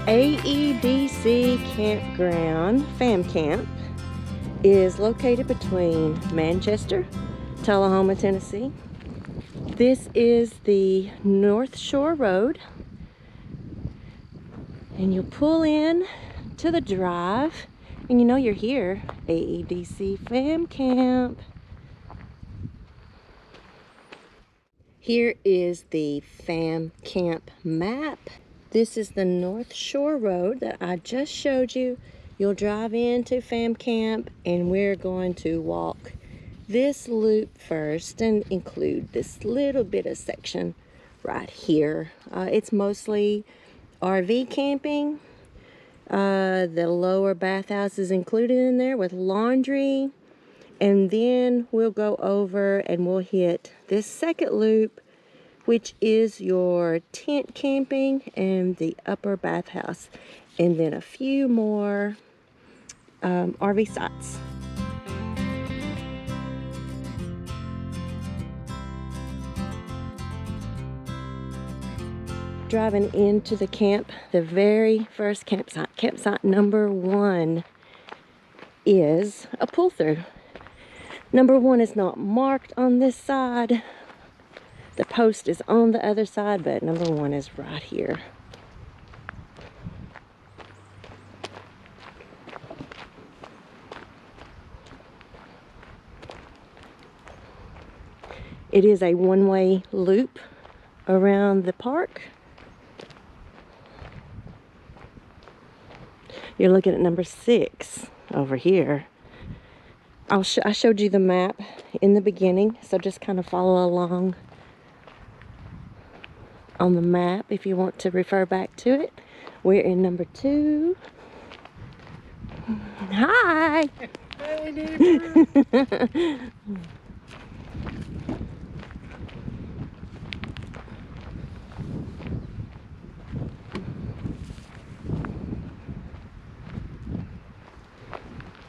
AEDC Campground FamCamp is located between Manchester, Tullahoma, Tennessee. This is the North Shore Road, and you'll pull in to the drive, and you know you're here. AEDC FamCamp. Here is the FamCamp map. This is the North Shore Road that I just showed you. You'll drive into FamCamp, and we're going to walk this loop first and include this little bit of section right here. It's mostly RV camping. The lower bathhouse is included in there with laundry. And then we'll go over and we'll hit this second loop, which is your tent camping and the upper bathhouse, and then a few more RV sites. Driving into the camp, the very first campsite number 1 is a pull-through. Number 1 is not marked on this side. The post is on the other side, but number 1 is right here. It is a one-way loop around the park. You're looking at number 6 over here. I showed you the map in the beginning, so just kind of follow along on the map if you want to refer back to it. We're in number 2. Hi! Hey, neighbor!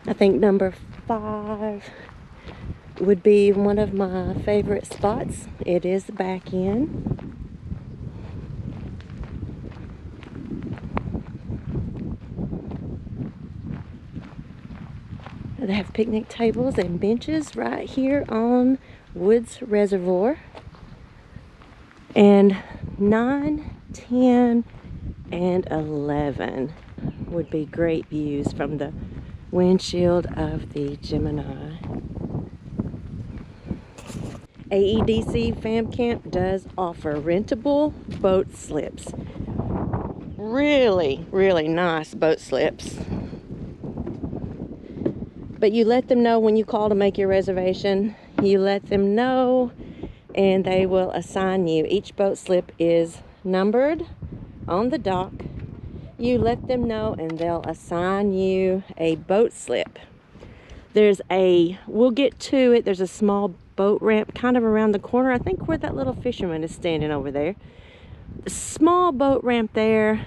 I think number 5 would be one of my favorite spots. It is the back end. They have picnic tables and benches right here on Woods Reservoir. And 9, 10, and 11 would be great views from the windshield of the Gemini. AEDC FamCamp does offer rentable boat slips. Really, really nice boat slips. But you let them know when you call to make your reservation. You let them know and they will assign you. Each boat slip is numbered on the dock. You let them know and they'll assign you a boat slip. We'll get to it, there's a small boat ramp kind of around the corner. I think where that little fisherman is standing over there. A small boat ramp there,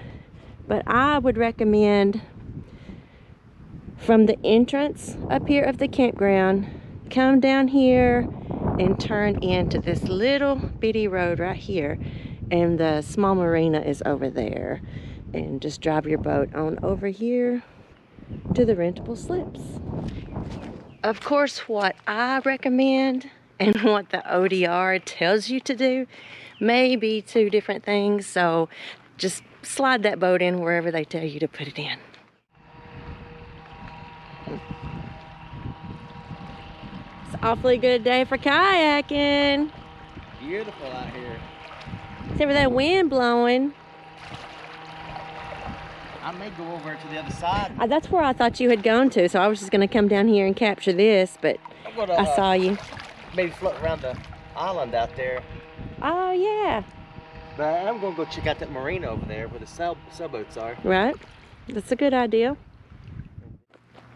but I would recommend from the entrance up here of the campground, come down here and turn into this little bitty road right here, and the small marina is over there, and just drive your boat on over here to the rentable slips. Of course, what I recommend and what the ODR tells you to do may be 2 different things, so just slide that boat in wherever they tell you to put it in. It's an awfully good day for kayaking. Beautiful out here. Except for that wind blowing. I may go over to the other side. That's where I thought you had gone to, so I was just going to come down here and capture this, but I saw you. Maybe float around the island out there. Oh, yeah. But I'm going to go check out that marina over there where the sailboats are. Right. That's a good idea.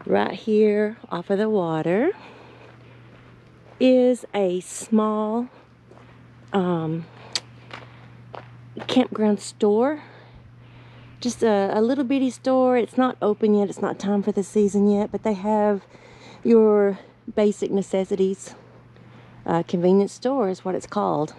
Right here off of the water is a small campground store. Just a little bitty store. It's not open yet. It's not time for the season yet, but they have your basic necessities. Convenience store is what it's called.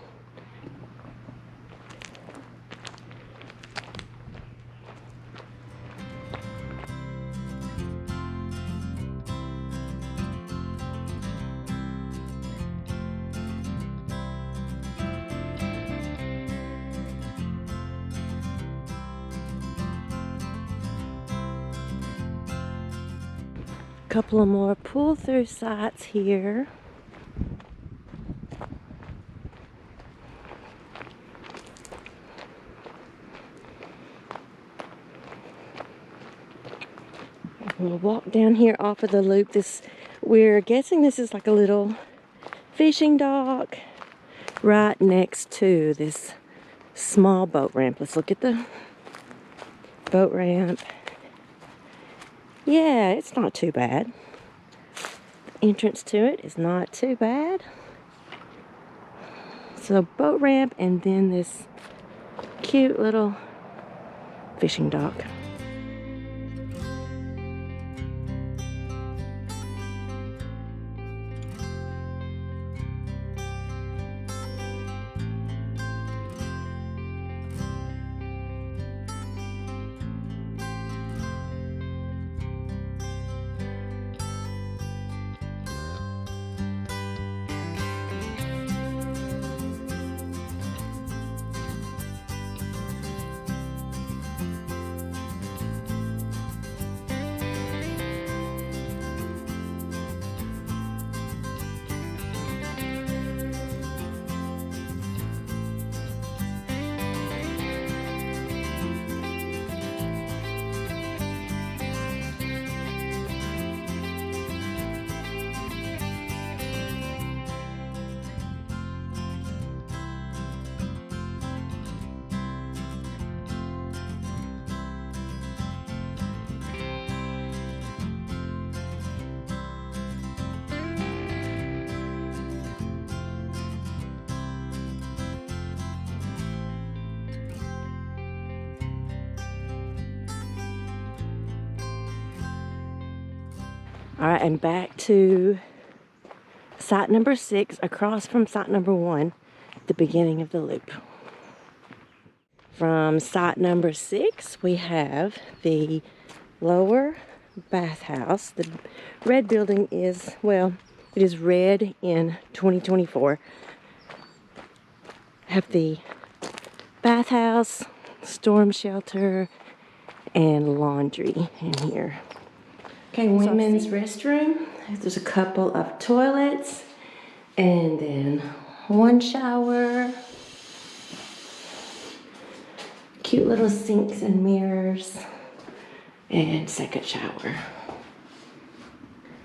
Couple of more pull-through sites here. We'll walk down here off of the loop. We're guessing this is like a little fishing dock right next to this small boat ramp. Let's look at the boat ramp. Yeah, it's not too bad. The entrance to it is not too bad. So boat ramp and then this cute little fishing dock. All right, and back to site number 6, across from site number 1, the beginning of the loop. From site number 6, we have the lower bathhouse. The red building is, well, it is red in 2024. Have the bathhouse, storm shelter, and laundry in here. Okay, women's restroom. There's a couple of toilets and then one shower. Cute little sinks and mirrors and second shower.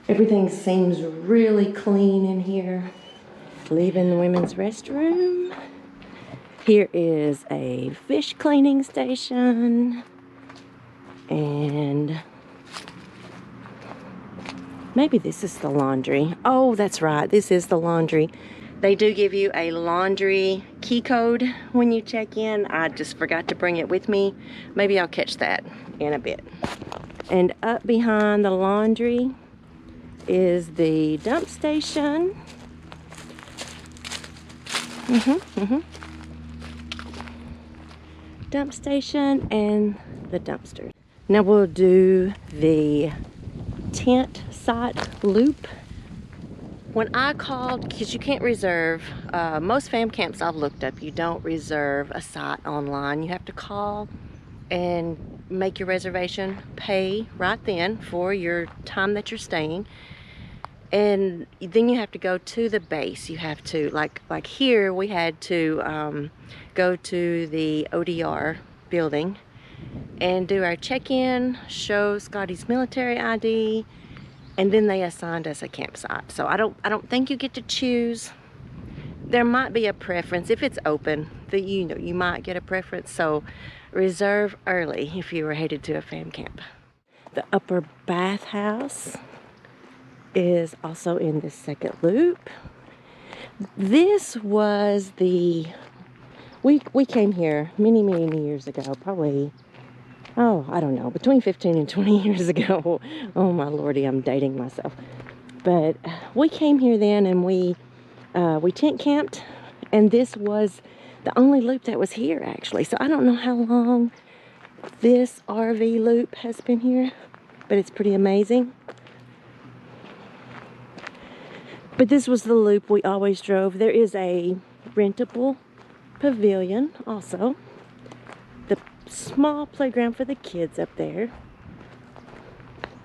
Everything seems really clean in here. Leaving the women's restroom. Here is a fish cleaning station and maybe this is the laundry. Oh, that's right. This is the laundry. They do give you a laundry key code when you check in. I just forgot to bring it with me. Maybe I'll catch that in a bit. And up behind the laundry is the dump station. Dump station and the dumpster. Now we'll do the tent site loop. When I called, because you can't reserve, most fam camps I've looked up, you don't reserve a site online. You have to call and make your reservation, pay right then for your time that you're staying, and then you have to go to the base. You have to, like here, we had to go to the ODR building and do our check-in, show Scotty's military ID, and then they assigned us a campsite. So I don't think you get to choose. There might be a preference if it's open. That you might get a preference. So reserve early if you were headed to a fam camp. The upper bathhouse is also in the second loop. This was the we came here many years ago, probably. Oh, I don't know, between 15 and 20 years ago. Oh my lordy, I'm dating myself. But we came here then, and we tent camped, and this was the only loop that was here, actually. So I don't know how long this RV loop has been here, but it's pretty amazing. But this was the loop we always drove. There is a rentable pavilion also. The small playground for the kids up there.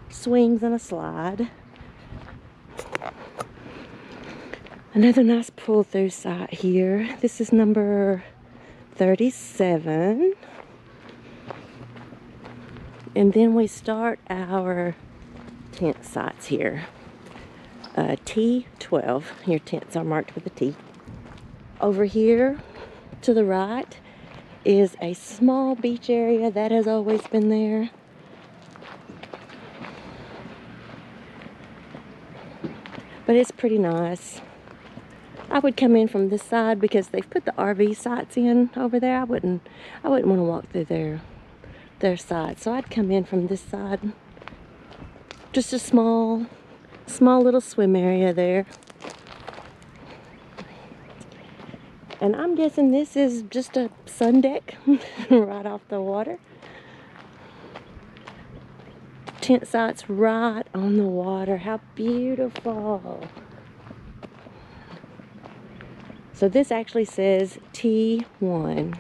Swings and a slide. Another nice pull-through site here. This is number 37. And then we start our tent sites here. T12. Your tents are marked with a T. Over here to the right is a small beach area that has always been there. But it's pretty nice. I would come in from this side because they've put the RV sites in over there. I wouldn't want to walk through their side. So I'd come in from this side. Just a small little swim area there. And I'm guessing this is just a sun deck right off the water. Tent sites right on the water. How beautiful. So this actually says T1.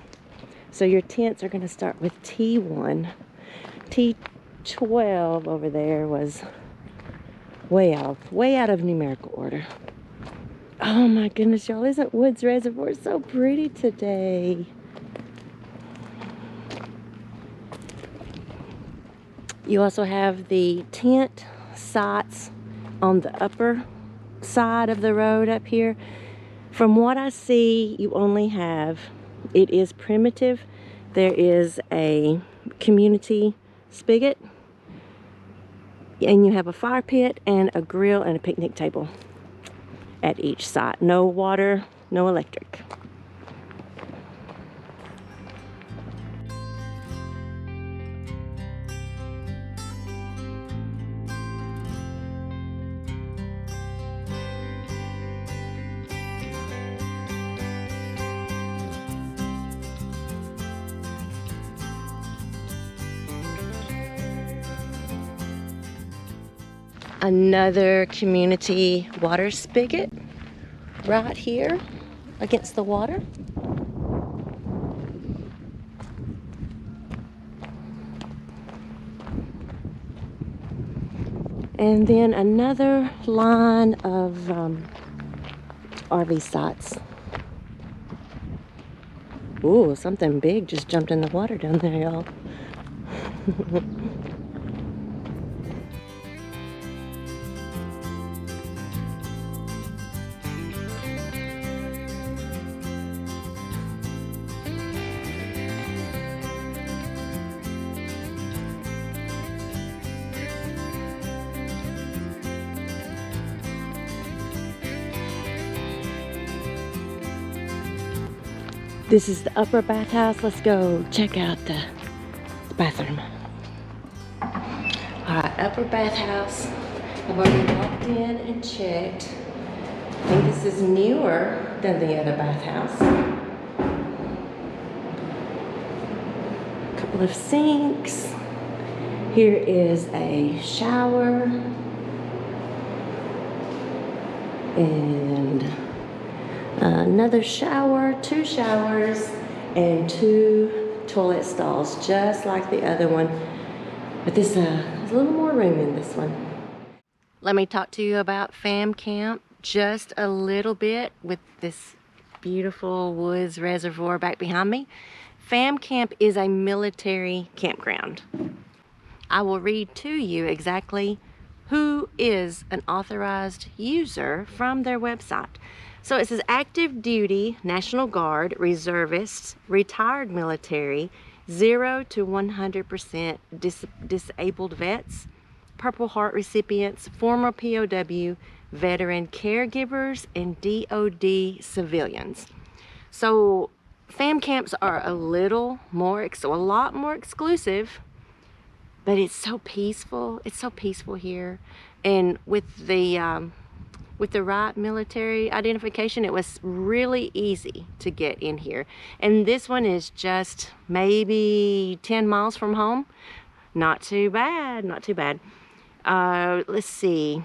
So your tents are going to start with T1. T12 over there was way out of numerical order. Oh my goodness, y'all, isn't Woods Reservoir so pretty today? You also have the tent sites on the upper side of the road up here. From what I see, you only have, it is primitive. There is a community spigot, and you have a fire pit and a grill and a picnic table at each site. No water, no electric. Another community water spigot right here against the water. And then another line of RV sites. Ooh, something big just jumped in the water down there, y'all. This is the upper bathhouse. Let's go check out the bathroom. Alright, upper bathhouse. I've already walked in and checked. I think this is newer than the other bathhouse. A couple of sinks. Here is a shower. And another shower, 2 showers, and 2 toilet stalls, just like the other one. But there's a little more room in this one. Let me talk to you about FamCamp just a little bit with this beautiful Woods Reservoir back behind me. FamCamp is a military campground. I will read to you exactly who is an authorized user from their website. So it says active duty, National Guard, reservists, retired military, 0 to 100% disabled vets, Purple Heart recipients, former POW, veteran caregivers, and DOD civilians. So fam camps are a lot more exclusive, but it's so peaceful. It's so peaceful here. And with the right military identification, it was really easy to get in here. And this one is just maybe 10 miles from home. Not too bad, not too bad. Let's see.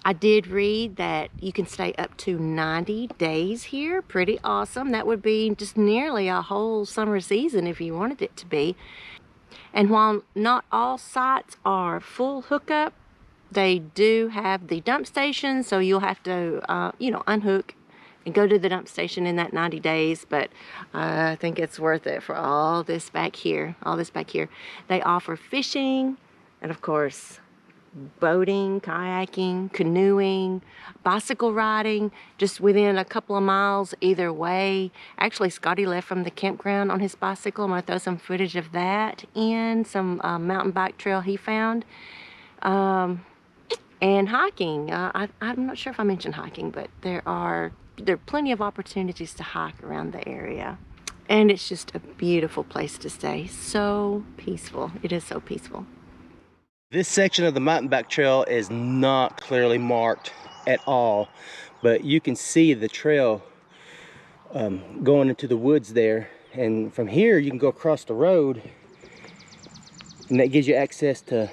I did read that you can stay up to 90 days here. Pretty awesome. That would be just nearly a whole summer season if you wanted it to be. And while not all sites are full hookup, they do have the dump station, so you'll have to, you know, unhook and go to the dump station in that 90 days. But I think it's worth it for all this back here, They offer fishing and, of course, boating, kayaking, canoeing, bicycle riding, just within a couple of miles either way. Actually, Scotty left from the campground on his bicycle. I'm gonna throw some footage of that in some mountain bike trail he found. And hiking. I'm not sure if I mentioned hiking, but there are plenty of opportunities to hike around the area. And it's just a beautiful place to stay. So peaceful. It is so peaceful. This section of the mountain bike trail is not clearly marked at all, but you can see the trail going into the woods there. And from here, you can go across the road, and that gives you access to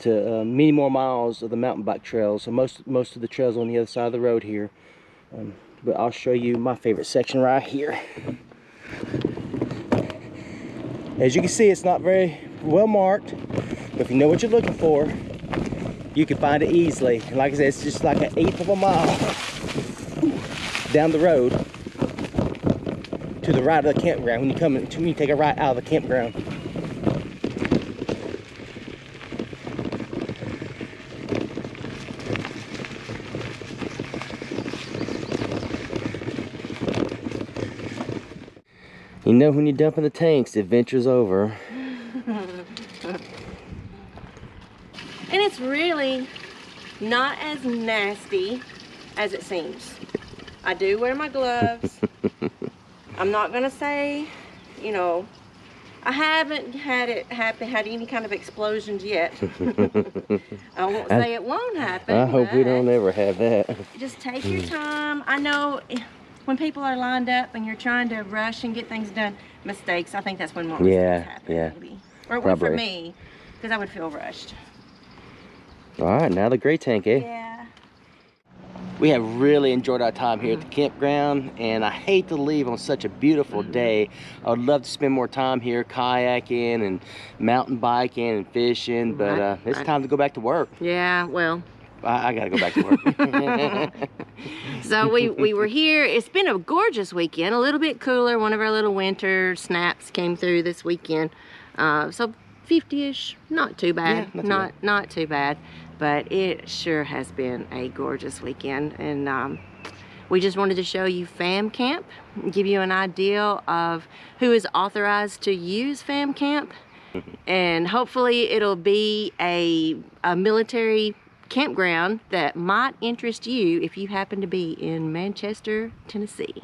many more miles of the mountain bike trail. So most of the trails on the other side of the road here. But I'll show you my favorite section right here. As you can see, it's not very well marked, but if you know what you're looking for, you can find it easily. And like I said, it's just like 1/8 of a mile down the road to the right of the campground. When you take a right out of the campground. You know, when you dump in the tanks, the adventure's over. And it's really not as nasty as it seems. I do wear my gloves. I'm not gonna say, you know, I haven't had any kind of explosions yet. I won't say it won't happen. I hope we don't ever have that. Just take your time. I know when people are lined up and you're trying to rush and get things done, mistakes. I think that's when more mistakes happen. Yeah. Maybe. Or it would for me, because I would feel rushed. All right, now the gray tank, eh? Yeah. We have really enjoyed our time here at the campground, and I hate to leave on such a beautiful day. I would love to spend more time here kayaking and mountain biking and fishing, but it's time to go back to work. Yeah, well, I gotta go back to work. So we were here. It's been a gorgeous weekend, a little bit cooler. One of our little winter snaps came through this weekend. So 50-ish, not too bad. Yeah, not too bad. But it sure has been a gorgeous weekend. And we just wanted to show you FamCamp, give you an idea of who is authorized to use FamCamp. And hopefully it'll be a military campground that might interest you if you happen to be in Manchester, Tennessee.